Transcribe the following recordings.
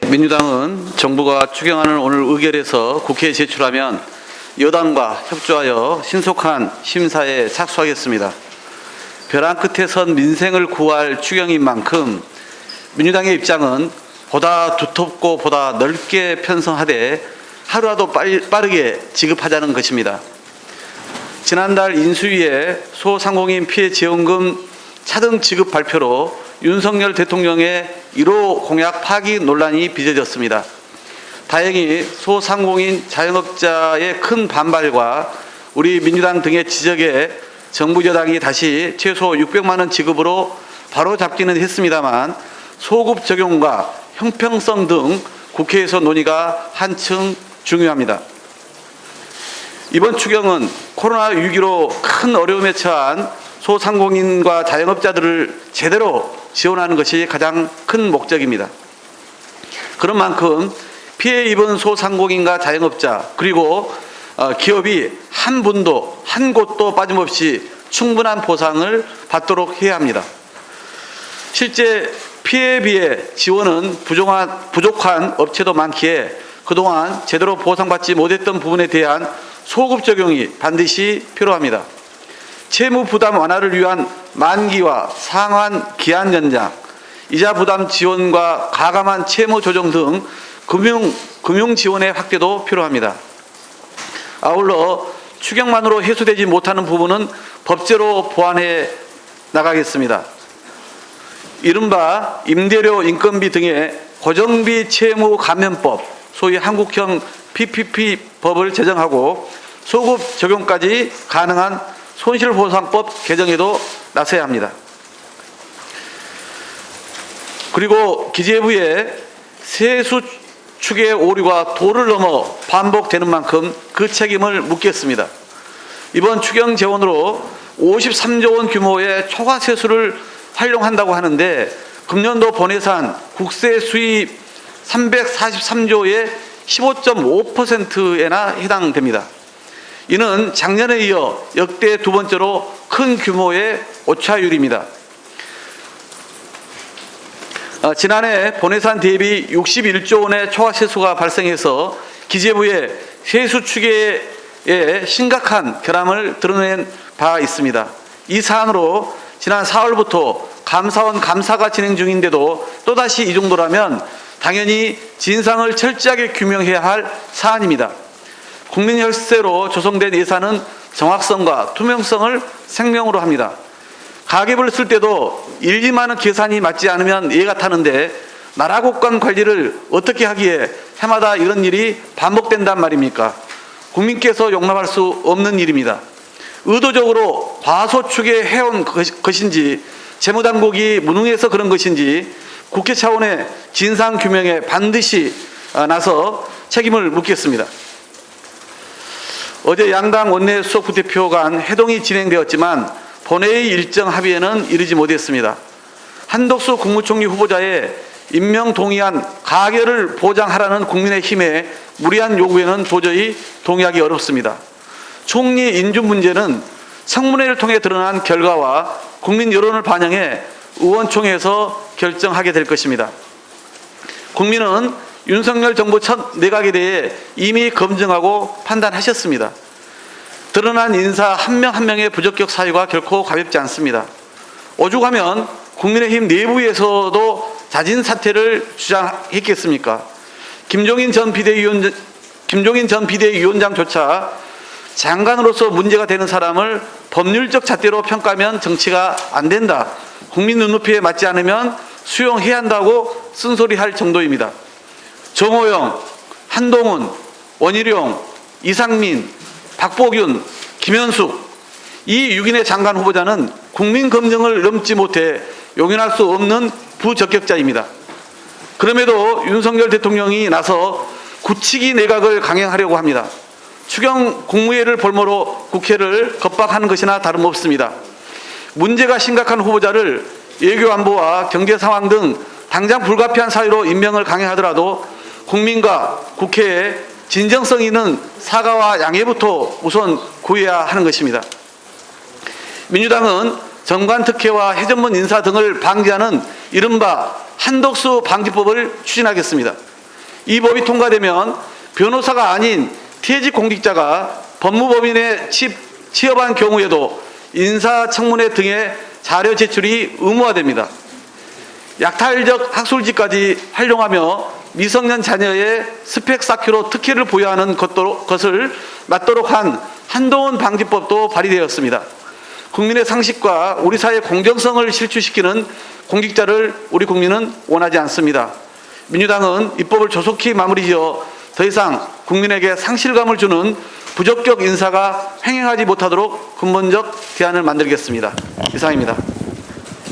민주당은 정부가 추경안을 오늘 의결해서 국회에 제출하면 여당과 협조하여 신속한 심사에 착수하겠습니다. 벼랑 끝에 선 민생을 구할 추경인 만큼 민주당의 입장은 보다 두텁고 보다 넓게 편성하되 하루라도 빠르게 지급하자는 것입니다. 지난달 인수위의 소상공인 피해 지원금 차등 지급 발표로 윤석열 대통령의 1호 공약 파기 논란이 빚어졌습니다. 다행히 소상공인 자영업자의 큰 반발과 우리 민주당 등의 지적에 정부 여당이 다시 최소 600만 원 지급으로 바로잡기는 했습니다만 소급 적용과 형평성 등 국회에서 논의가 한층 중요합니다. 이번 추경은 코로나 위기로 큰 어려움에 처한 소상공인과 자영업자들을 제대로 지원하는 것이 가장 큰 목적입니다. 그런 만큼 피해 입은 소상공인과 자영업자 그리고 기업이 한 분도 한 곳도 빠짐없이 충분한 보상을 받도록 해야 합니다. 실제 피해에 비해 지원은 부족한 업체도 많기에 그동안 제대로 보상받지 못했던 부분에 대한 소급 적용이 반드시 필요합니다. 채무 부담 완화를 위한 만기와 상환 기한 연장, 이자 부담 지원과 가감한 채무 조정 등 금융 지원의 확대도 필요합니다. 아울러 추경만으로 해소되지 못하는 부분은 법제로 보완해 나가겠습니다. 이른바 임대료 인건비 등의 고정비 채무 감면법, 소위 한국형 PPP법을 제정하고 소급 적용까지 가능한 손실보상법 개정에도 나서야 합니다. 그리고 기재부의 세수 축의 오류가 도를 넘어 반복되는 만큼 그 책임을 묻겠습니다. 이번 추경 재원으로 53조 원 규모의 초과 세수를 활용한다고 하는데 금년도 본예산 국세 수입 343조의 15.5%에나 해당됩니다. 이는 작년에 이어 역대 두 번째로 큰 규모의 오차율입니다. 지난해 본예산 대비 61조 원의 초과 세수가 발생해서 기재부의 세수 추계에 심각한 결함을 드러낸 바 있습니다. 이 사안으로 지난 4월부터 감사원 감사가 진행 중인데도 또다시 이 정도라면 당연히 진상을 철저하게 규명해야 할 사안입니다. 국민 혈세로 조성된 예산은 정확성과 투명성을 생명으로 합니다. 가계부를 쓸 때도 일리많은 계산이 맞지 않으면 이해가 타는데 나라 곳간 관리를 어떻게 하기에 해마다 이런 일이 반복된단 말입니까? 국민께서 용납할 수 없는 일입니다. 의도적으로 과소추계 해온 것인지 재무당국이 무능해서 그런 것인지 국회 차원의 진상규명에 반드시 나서 책임을 묻겠습니다. 어제 양당 원내 수석 부대표 간 회동이 진행되었지만 본회의 일정 합의에는 이르지 못했습니다. 한덕수 국무총리 후보자의 임명 동의안 가결을 보장하라는 국민의힘의 무리한 요구에는 도저히 동의하기 어렵습니다. 총리 인준 문제는 청문회를 통해 드러난 결과와 국민 여론을 반영해 의원총회에서 결정하게 될 것입니다. 국민은 윤석열 정부 첫 내각에 대해 이미 검증하고 판단하셨습니다. 드러난 인사 한 명 한 명의 부적격 사유가 결코 가볍지 않습니다. 오죽하면 국민의힘 내부에서도 자진 사퇴를 주장했겠습니까? 김종인 전 비대위원장조차 장관으로서 문제가 되는 사람을 법률적 잣대로 평가하면 정치가 안 된다. 국민 눈높이에 맞지 않으면 수용해야 한다고 쓴소리할 정도입니다. 정호영, 한동훈, 원희룡, 이상민, 박보균, 김현숙 이 6인의 장관 후보자는 국민 검증을 넘지 못해 용인할 수 없는 부적격자입니다. 그럼에도 윤석열 대통령이 나서 굳히기 내각을 강행하려고 합니다. 추경 국무회의를 볼모로 국회를 겁박하는 것이나 다름없습니다. 문제가 심각한 후보자를 외교안보와 경제 상황 등 당장 불가피한 사유로 임명을 강행하더라도 국민과 국회에 진정성 있는 사과와 양해부터 우선 구해야 하는 것입니다. 민주당은 정관특혜와 해전문 인사 등을 방지하는 이른바 한덕수 방지법을 추진하겠습니다. 이 법이 통과되면 변호사가 아닌 퇴직 공직자가 법무법인에 취업한 경우에도 인사청문회 등의 자료 제출이 의무화됩니다. 약탈적 학술지까지 활용하며 미성년 자녀의 스펙 쌓기로 특혜를 부여하는 것을 막도록 한 한동훈 방지법도 발의되었습니다. 국민의 상식과 우리 사회의 공정성을 실추시키는 공직자를 우리 국민은 원하지 않습니다. 민주당은 입법을 조속히 마무리지어 더 이상 국민에게 상실감을 주는 부적격 인사가 횡행하지 못하도록 근본적 대안을 만들겠습니다. 이상입니다.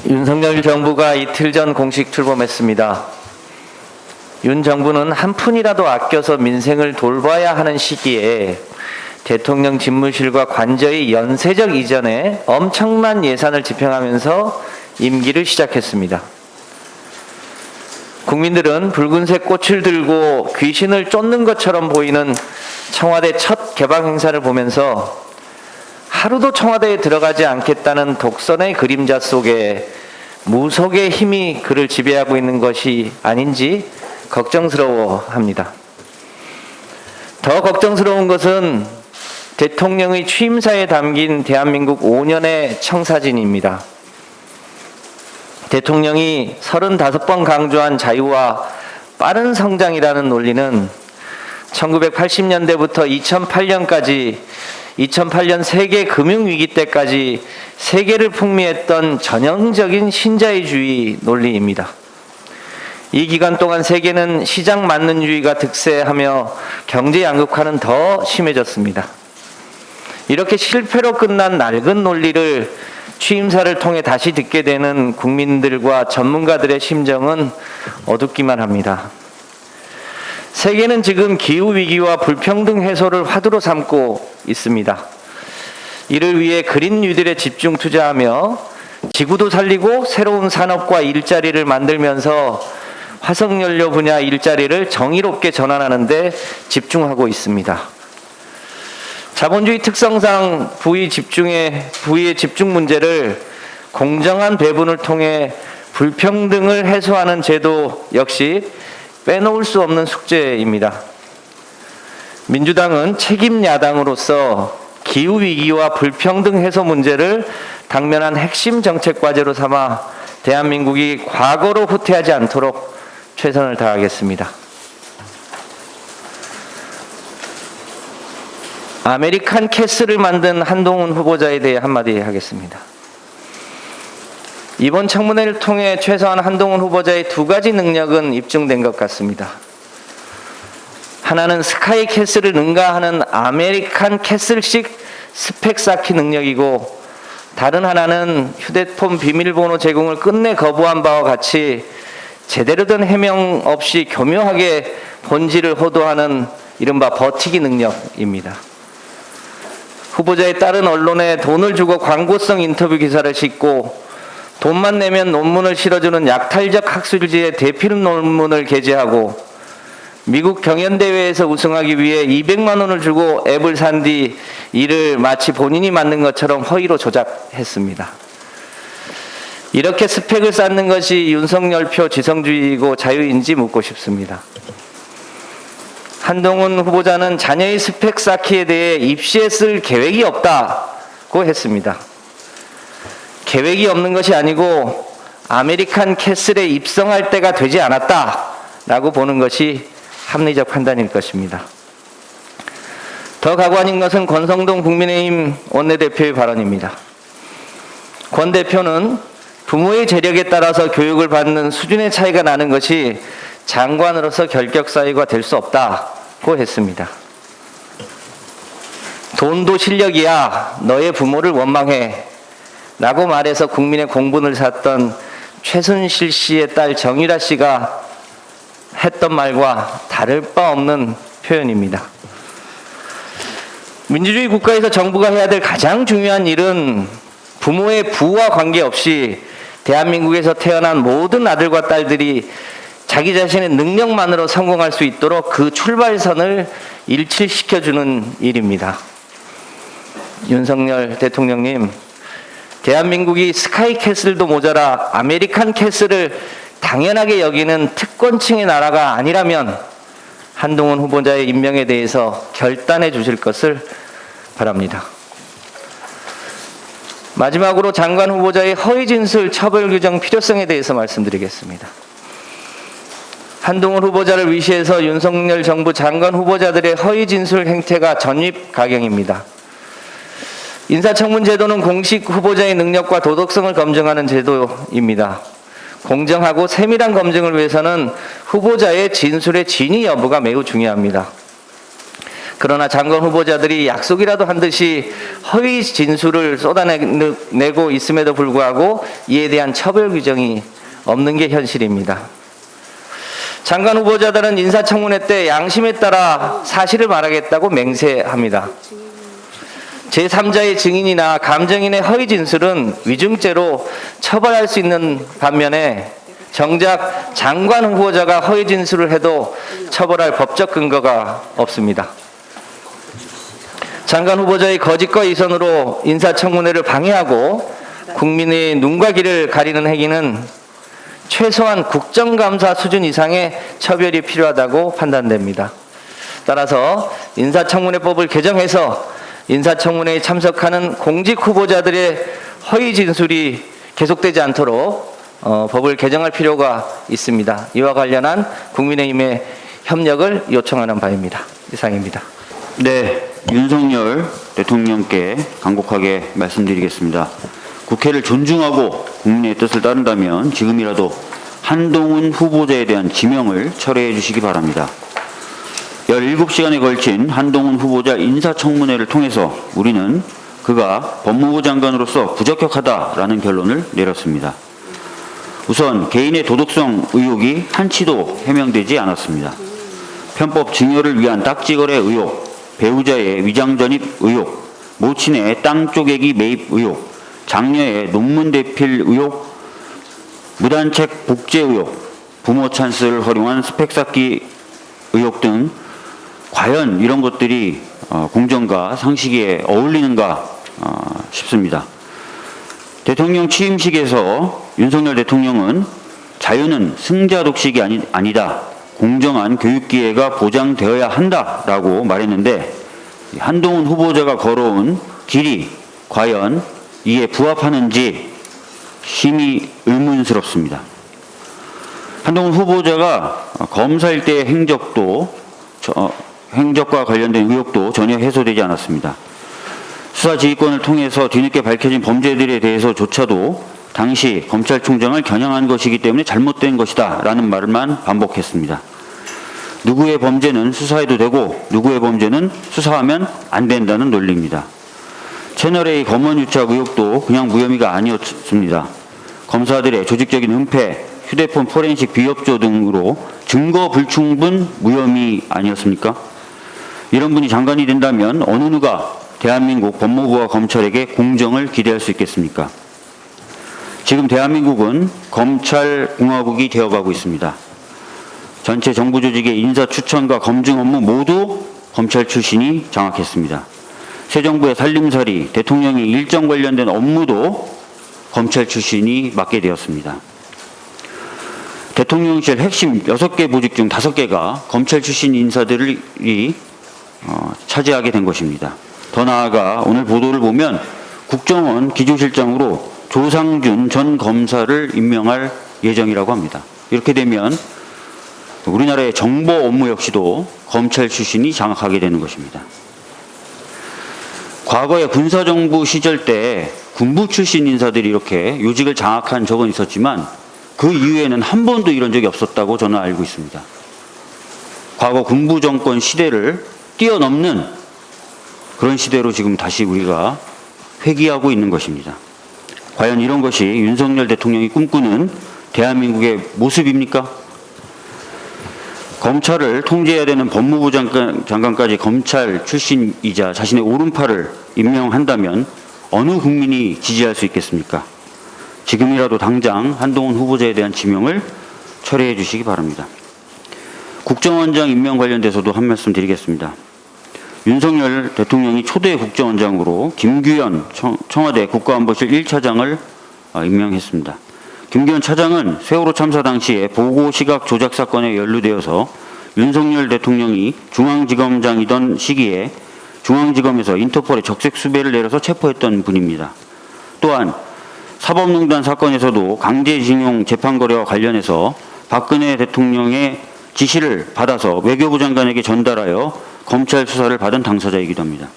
윤석열 정부가 이틀 전 공식 출범했습니다. 윤 정부는 한 푼이라도 아껴서 민생을 돌봐야 하는 시기에 대통령 집무실과 관저의 연쇄적 이전에 엄청난 예산을 집행하면서 임기를 시작했습니다. 국민들은 붉은색 꽃을 들고 귀신을 쫓는 것처럼 보이는 청와대 첫 개방 행사를 보면서 하루도 청와대에 들어가지 않겠다는 독선의 그림자 속에 무속의 힘이 그를 지배하고 있는 것이 아닌지 걱정스러워합니다. 더 걱정스러운 것은 대통령의 취임사에 담긴 대한민국 5년의 청사진입니다. 대통령이 35번 강조한 자유와 빠른 성장이라는 논리는 1980년대부터 2008년까지 2008년 세계 금융위기 때까지 세계를 풍미했던 전형적인 신자유주의 논리입니다. 이 기간 동안 세계는 시장 만능주의가 득세하며 경제 양극화는 더 심해졌습니다. 이렇게 실패로 끝난 낡은 논리를 취임사를 통해 다시 듣게 되는 국민들과 전문가들의 심정은 어둡기만 합니다. 세계는 지금 기후위기와 불평등 해소를 화두로 삼고 있습니다. 이를 위해 그린 뉴딜에 집중 투자하며 지구도 살리고 새로운 산업과 일자리를 만들면서 화석연료 분야 일자리를 정의롭게 전환하는 데 집중하고 있습니다. 자본주의 특성상 부의 집중 문제를 공정한 배분을 통해 불평등을 해소하는 제도 역시 빼놓을 수 없는 숙제입니다. 민주당은 책임 야당으로서 기후위기와 불평등 해소 문제를 당면한 핵심 정책 과제로 삼아 대한민국이 과거로 후퇴하지 않도록 최선을 다하겠습니다. 아메리칸 캐슬을 만든 한동훈 후보자에 대해 한마디 하겠습니다. 이번 청문회를 통해 최소한 한동훈 후보자의 두 가지 능력은 입증된 것 같습니다. 하나는 스카이 캐슬을 능가하는 아메리칸 캐슬식 스펙 쌓기 능력이고, 다른 하나는 휴대폰 비밀번호 제공을 끝내 거부한 바와 같이 제대로 된 해명 없이 교묘하게 본질을 호도하는 이른바 버티기 능력입니다. 후보자에 따른 언론에 돈을 주고 광고성 인터뷰 기사를 싣고 돈만 내면 논문을 실어주는 약탈적 학술지에 대필 논문을 게재하고 미국 경연대회에서 우승하기 위해 200만 원을 주고 앱을 산 뒤 이를 마치 본인이 만든 것처럼 허위로 조작했습니다. 이렇게 스펙을 쌓는 것이 윤석열표 지성주의이고 자유인지 묻고 싶습니다. 한동훈 후보자는 자녀의 스펙 쌓기에 대해 입시에 쓸 계획이 없다고 했습니다. 계획이 없는 것이 아니고 아메리칸 캐슬에 입성할 때가 되지 않았다라고 보는 것이 합리적 판단일 것입니다. 더 가관인 것은 권성동 국민의힘 원내대표의 발언입니다. 권 대표는 부모의 재력에 따라서 교육을 받는 수준의 차이가 나는 것이 장관으로서 결격 사유가 될 수 없다고 했습니다. 돈도 실력이야, 너의 부모를 원망해 라고 말해서 국민의 공분을 샀던 최순실 씨의 딸 정유라 씨가 했던 말과 다를 바 없는 표현입니다. 민주주의 국가에서 정부가 해야 될 가장 중요한 일은 부모의 부와 관계없이 대한민국에서 태어난 모든 아들과 딸들이 자기 자신의 능력만으로 성공할 수 있도록 그 출발선을 일치시켜주는 일입니다. 윤석열 대통령님, 대한민국이 스카이 캐슬도 모자라 아메리칸 캐슬을 당연하게 여기는 특권층의 나라가 아니라면 한동훈 후보자의 임명에 대해서 결단해 주실 것을 바랍니다. 마지막으로 장관 후보자의 허위 진술 처벌 규정 필요성에 대해서 말씀드리겠습니다. 한동훈 후보자를 위시해서 윤석열 정부 장관 후보자들의 허위 진술 행태가 전입가경입니다. 인사청문 제도는 공식 후보자의 능력과 도덕성을 검증하는 제도입니다. 공정하고 세밀한 검증을 위해서는 후보자의 진술의 진위 여부가 매우 중요합니다. 그러나 장관 후보자들이 약속이라도 한 듯이 허위 진술을 쏟아내고 있음에도 불구하고 이에 대한 처벌 규정이 없는 게 현실입니다. 장관 후보자들은 인사청문회 때 양심에 따라 사실을 말하겠다고 맹세합니다. 제3자의 증인이나 감정인의 허위 진술은 위증죄로 처벌할 수 있는 반면에 정작 장관 후보자가 허위 진술을 해도 처벌할 법적 근거가 없습니다. 장관 후보자의 거짓과 이선으로 인사청문회를 방해하고 국민의 눈과 귀를 가리는 행위는 최소한 국정감사 수준 이상의 처벌이 필요하다고 판단됩니다. 따라서 인사청문회법을 개정해서 인사청문회에 참석하는 공직 후보자들의 허위 진술이 계속되지 않도록 법을 개정할 필요가 있습니다. 이와 관련한 국민의힘의 협력을 요청하는 바입니다. 이상입니다. 네, 윤석열 대통령께 간곡하게 말씀드리겠습니다. 국회를 존중하고 국민의 뜻을 따른다면 지금이라도 한동훈 후보자에 대한 지명을 철회해 주시기 바랍니다. 17시간에 걸친 한동훈 후보자 인사청문회를 통해서 우리는 그가 법무부 장관으로서 부적격하다라는 결론을 내렸습니다. 우선 개인의 도덕성 의혹이 한치도 해명되지 않았습니다. 편법 증여를 위한 딱지거래 의혹, 배우자의 위장전입 의혹, 모친의 땅 쪼개기 매입 의혹, 장녀의 논문 대필 의혹, 무단책 복제 의혹, 부모 찬스를 활용한 스펙 쌓기 의혹 등 과연 이런 것들이 공정과 상식에 어울리는가 싶습니다. 대통령 취임식에서 윤석열 대통령은 자유는 승자 독식이 아니다. 공정한 교육 기회가 보장되어야 한다라고 말했는데 한동훈 후보자가 걸어온 길이 과연 이에 부합하는지 심히 의문스럽습니다. 한동훈 후보자가 검사일 때의 행적과 관련된 의혹도 전혀 해소되지 않았습니다. 수사지휘권을 통해서 뒤늦게 밝혀진 범죄들에 대해서조차도 당시 검찰총장을 겨냥한 것이기 때문에 잘못된 것이다 라는 말만 반복했습니다. 누구의 범죄는 수사해도 되고 누구의 범죄는 수사하면 안 된다는 논리입니다. 채널A 검언유착 의혹도 그냥 무혐의가 아니었습니다. 검사들의 조직적인 은폐, 휴대폰 포렌식 비협조 등으로 증거 불충분 무혐의 아니었습니까? 이런 분이 장관이 된다면 어느 누가 대한민국 법무부와 검찰에게 공정을 기대할 수 있겠습니까? 지금 대한민국은 검찰공화국이 되어가고 있습니다. 전체 정부 조직의 인사 추천과 검증 업무 모두 검찰 출신이 장악했습니다. 새 정부의 살림살이, 대통령의 일정 관련된 업무도 검찰 출신이 맡게 되었습니다. 대통령실 핵심 6개 보직 중 5개가 검찰 출신 인사들이 차지하게 된 것입니다. 더 나아가 오늘 보도를 보면 국정원 기조실장으로 조상준 전 검사를 임명할 예정이라고 합니다. 이렇게 되면 우리나라의 정보 업무 역시도 검찰 출신이 장악하게 되는 것입니다. 과거에 군사정부 시절 때 군부 출신 인사들이 이렇게 요직을 장악한 적은 있었지만 그 이후에는 한 번도 이런 적이 없었다고 저는 알고 있습니다. 과거 군부 정권 시대를 뛰어넘는 그런 시대로 지금 다시 우리가 회귀하고 있는 것입니다. 과연 이런 것이 윤석열 대통령이 꿈꾸는 대한민국의 모습입니까? 검찰을 통제해야 되는 법무부 장관까지 검찰 출신이자 자신의 오른팔을 임명한다면 어느 국민이 지지할 수 있겠습니까? 지금이라도 당장 한동훈 후보자에 대한 지명을 철회해 주시기 바랍니다. 국정원장 임명 관련돼서도 한 말씀 드리겠습니다. 윤석열 대통령이 초대 국정원장으로 김규현 청와대 국가안보실 1차장을 임명했습니다. 김규현 차장은 세월호 참사 당시에 보고 시각 조작 사건에 연루되어서 윤석열 대통령이 중앙지검장이던 시기에 중앙지검에서 인터폴에 적색 수배를 내려서 체포했던 분입니다. 또한 사법농단 사건에서도 강제징용 재판 거래와 관련해서 박근혜 대통령의 지시를 받아서 외교부 장관에게 전달하여 검찰 수사를 받은 당사자이기도 합니다.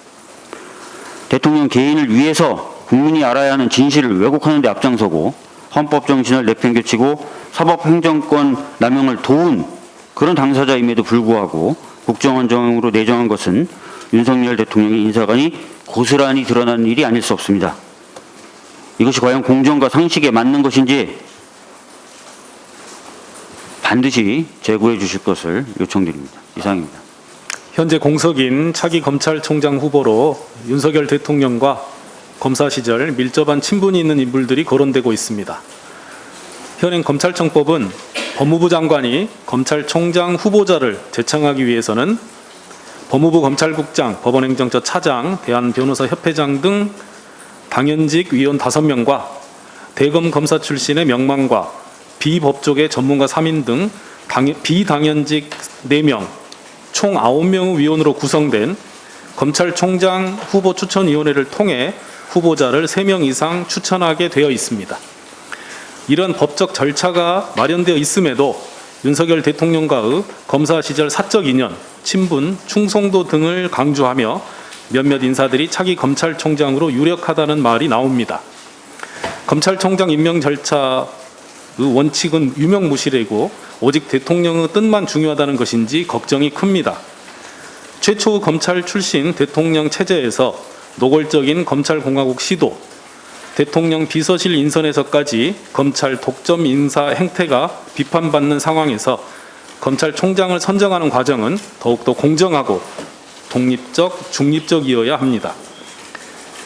대통령 개인을 위해서 국민이 알아야 하는 진실을 왜곡하는 데 앞장서고 헌법 정신을 내팽개치고 사법행정권 남용을 도운 그런 당사자임에도 불구하고 국정원장으로 내정한 것은 윤석열 대통령의 인사관이 고스란히 드러난 일이 아닐 수 없습니다. 이것이 과연 공정과 상식에 맞는 것인지 반드시 제고해 주실 것을 요청드립니다. 이상입니다. 현재 공석인 차기 검찰총장 후보로 윤석열 대통령과 검사 시절 밀접한 친분이 있는 인물들이 거론되고 있습니다. 현행 검찰청법은 법무부 장관이 검찰총장 후보자를 제청하기 위해서는 법무부 검찰국장, 법원행정처 차장, 대한변호사협회장 등 당연직 위원 5명과 대검 검사 출신의 명망과 비법조계 전문가 3인 등 비당연직 4명, 총 9명의 위원으로 구성된 검찰총장 후보 추천위원회를 통해 후보자를 3명 이상 추천하게 되어 있습니다. 이런 법적 절차가 마련되어 있음에도 윤석열 대통령과의 검사 시절 사적 인연, 친분, 충성도 등을 강조하며 몇몇 인사들이 차기 검찰총장으로 유력하다는 말이 나옵니다. 검찰총장 임명 절차의 원칙은 유명무실이고 오직 대통령의 뜻만 중요하다는 것인지 걱정이 큽니다. 최초 검찰 출신 대통령 체제에서 노골적인 검찰공화국 시도, 대통령 비서실 인선에서까지 검찰 독점 인사 행태가 비판받는 상황에서 검찰총장을 선정하는 과정은 더욱더 공정하고 독립적, 중립적이어야 합니다.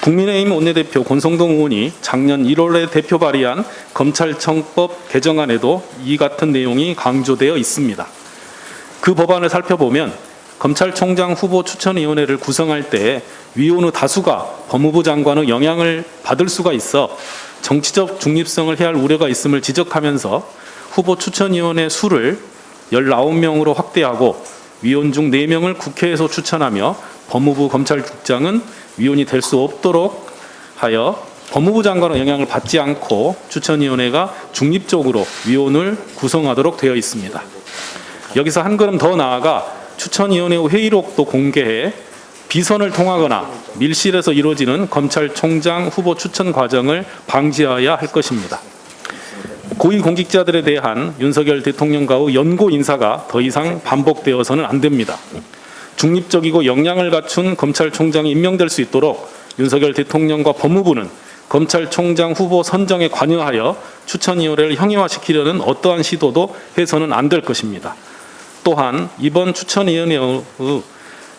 국민의힘 원내대표 권성동 의원이 작년 1월에 대표 발의한 검찰청법 개정안에도 이 같은 내용이 강조되어 있습니다. 그 법안을 살펴보면 검찰총장 후보 추천위원회를 구성할 때 위원의 다수가 법무부 장관의 영향을 받을 수가 있어 정치적 중립성을 해야 할 우려가 있음을 지적하면서 후보 추천위원회 수를 19명으로 확대하고 위원 중 4명을 국회에서 추천하며 법무부 검찰국장은 위원이 될 수 없도록 하여 법무부 장관의 영향을 받지 않고 추천위원회가 중립적으로 위원을 구성하도록 되어 있습니다. 여기서 한 걸음 더 나아가 추천위원회 회의록도 공개해 비선을 통하거나 밀실에서 이루어지는 검찰총장 후보 추천 과정을 방지해야 할 것입니다. 고위공직자들에 대한 윤석열 대통령과의 연고 인사가 더 이상 반복되어서는 안 됩니다. 중립적이고 역량을 갖춘 검찰총장이 임명될 수 있도록 윤석열 대통령과 법무부는 검찰총장 후보 선정에 관여하여 추천위원회를 형이화시키려는 어떠한 시도도 해서는 안 될 것입니다. 또한 이번 추천위원회의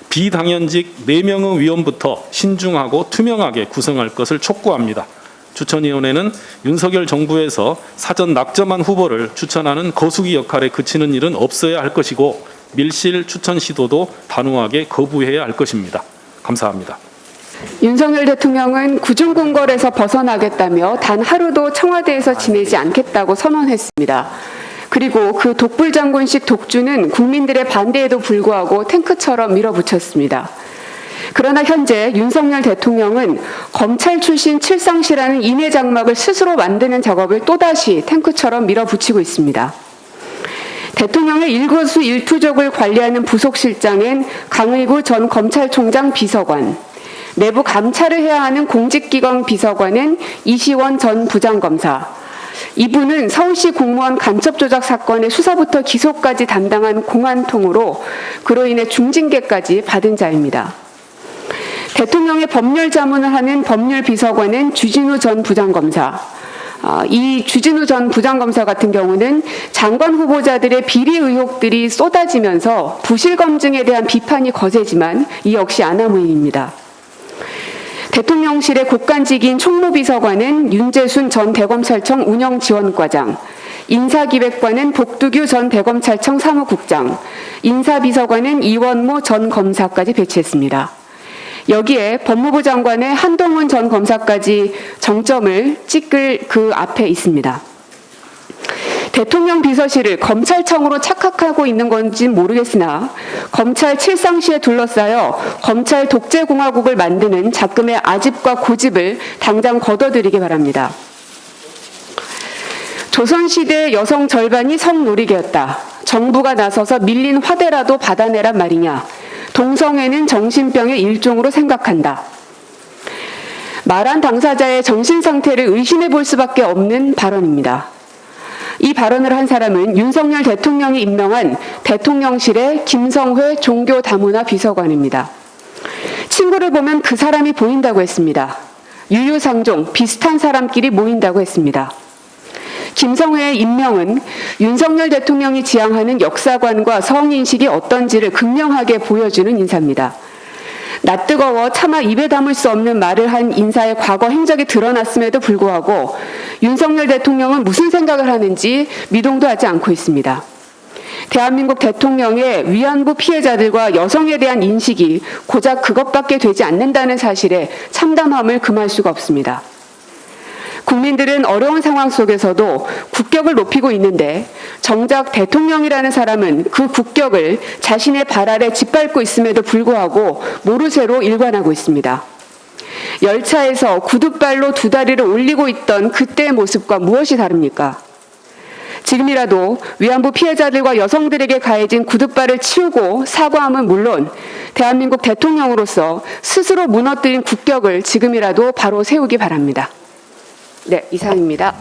비당연직 4명의 위원부터 신중하고 투명하게 구성할 것을 촉구합니다. 추천위원회는 윤석열 정부에서 사전 낙점한 후보를 추천하는 거수기 역할에 그치는 일은 없어야 할 것이고 밀실 추천 시도도 단호하게 거부해야 할 것입니다. 감사합니다. 윤석열 대통령은 구중궁궐에서 벗어나겠다며 단 하루도 청와대에서 지내지 않겠다고 선언했습니다. 그리고 그 독불장군식 독주는 국민들의 반대에도 불구하고 탱크처럼 밀어붙였습니다. 그러나 현재 윤석열 대통령은 검찰 출신 칠상시라는 인해 장막을 스스로 만드는 작업을 또다시 탱크처럼 밀어붙이고 있습니다. 대통령의 일거수일투족을 관리하는 부속실장인 강의구 전 검찰총장 비서관, 내부 감찰을 해야 하는 공직기관 비서관은 이시원 전 부장검사, 이분은 서울시 공무원 간첩조작 사건의 수사부터 기소까지 담당한 공안통으로 그로 인해 중징계까지 받은 자입니다. 대통령의 법률 자문을 하는 법률비서관은 주진우 전 부장검사, 이 주진우 전 부장검사 같은 경우는 장관 후보자들의 비리 의혹들이 쏟아지면서 부실 검증에 대한 비판이 거세지만 이 역시 아나무인입니다. 대통령실의 국간직인 총무비서관은 윤재순 전 대검찰청 운영지원과장, 인사기획관은 복두규 전 대검찰청 사무국장, 인사비서관은 이원모 전 검사까지 배치했습니다. 여기에 법무부 장관의 한동훈 전 검사까지 정점을 찍을 그 앞에 있습니다. 대통령 비서실을 검찰청으로 착각하고 있는 건지 모르겠으나 검찰 칠상시에 둘러싸여 검찰 독재공화국을 만드는 작금의 아집과 고집을 당장 거둬들이기 바랍니다. 조선시대 여성 절반이 성노리개였다. 정부가 나서서 밀린 화대라도 받아내란 말이냐. 동성애는 정신병의 일종으로 생각한다. 말한 당사자의 정신상태를 의심해 볼 수밖에 없는 발언입니다. 이 발언을 한 사람은 윤석열 대통령이 임명한 대통령실의 김성회 종교다문화 비서관입니다. 친구를 보면 그 사람이 보인다고 했습니다. 유유상종 비슷한 사람끼리 모인다고 했습니다. 김성회의 임명은 윤석열 대통령이 지향하는 역사관과 성인식이 어떤지를 극명하게 보여주는 인사입니다. 낯뜨거워 차마 입에 담을 수 없는 말을 한 인사의 과거 행적이 드러났음에도 불구하고 윤석열 대통령은 무슨 생각을 하는지 미동도 하지 않고 있습니다. 대한민국 대통령의 위안부 피해자들과 여성에 대한 인식이 고작 그것밖에 되지 않는다는 사실에 참담함을 금할 수가 없습니다. 국민들은 어려운 상황 속에서도 국격을 높이고 있는데 정작 대통령이라는 사람은 그 국격을 자신의 발 아래 짓밟고 있음에도 불구하고 모르쇠로 일관하고 있습니다. 열차에서 구둣발로 두 다리를 올리고 있던 그때의 모습과 무엇이 다릅니까? 지금이라도 위안부 피해자들과 여성들에게 가해진 구둣발을 치우고 사과함은 물론 대한민국 대통령으로서 스스로 무너뜨린 국격을 지금이라도 바로 세우기 바랍니다. 네, 이상입니다.